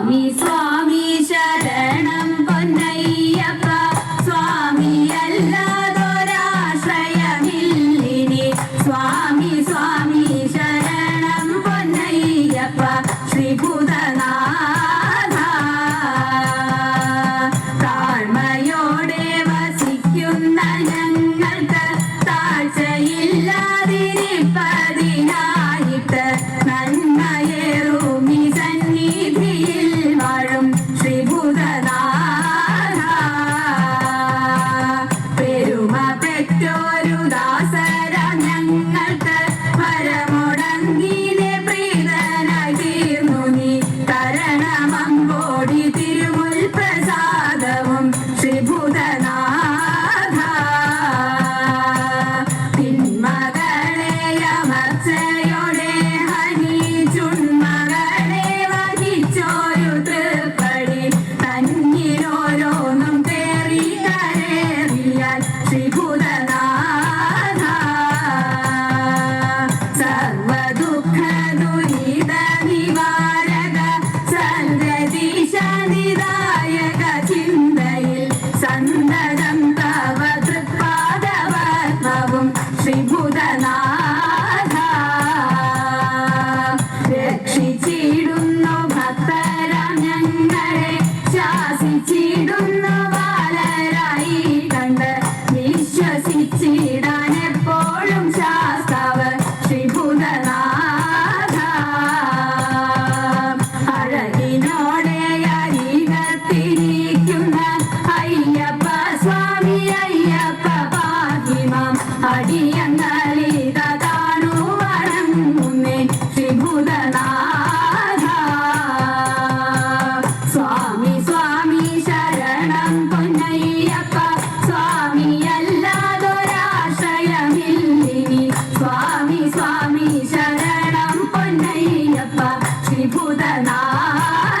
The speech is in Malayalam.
സ്വാമി സ്വാമി ശരണം പൊന്നയ്യപ്പ സ്വാമി അല്ലാതൊരാശ്രയമില്ലിനി സ്വാമി സ്വാമി ശരണം പൊന്നയ്യപ്പ ശ്രീഭൂതനാഥ താഴ്മയോടെ വസിക്കുന്ന ഞങ്ങൾക്ക് താഴ്ചയില്ലാതിരിപ്പതിനായിട്ട് നന്മയേറുമി സന്നിധിയിൽ വാഴും ശ്രീഭൂതനാഥ പെരുമ പെറ്റോരു ദാസര ഞങ്ങൾക്ക് പരമുടങ്കിനെ പ്രീതനായി തീർന്നു നീ കരണമമ്പോടി തിരുമുൽ പ്രസാദവും ശ്രീഭൂതനാഥ തിന്മകളെ അമർച്ചയോടെ ഹനിച്ചുണ്മകളെ വഹിച്ചോരു തൃപ്പടി തന്നിലോരോന്നും തേറി കരേറിയാൽ ശ്രീഭൂതനാഥ സർവദുഃഖ ദുരിത നിവാരക സന്തതീശ നിദായക ചിന്തയിൽ സന്തതം തവ തൃപ്പാദപത്മവും ശ്രീഭൂതനാഥ രക്ഷിച്ചിടുന്നു ഭക്തരാം ഞങ്ങളെ ശാസിച്ചിടുന്നു ബാലരായി കണ്ട് വിശ്വസിച്ചിടാൻ എപ്പോഴും ശാസ്താവ് ശ്രീഭൂതനാഥ അഴകിനോടെ അരികത്തിരിക്കുന്ന അയ്യപ്പ സ്വാമി അയ്യപ്പ പാഹിമാം അടിയങ്ങളിത കാണു വണങ്ങുന്നേ ശ്രീഭൂതനാഥ സ്വാമി സ്വാമി ശരണം പൊന്നയ്യപ്പ സ്വാമി അല്ലാതൊരാശ്രയമില്ലിനി സ്വാമി സ്വാമി ശരണം പൊന്നയ്യപ്പ ശ്രീഭൂതനാഥ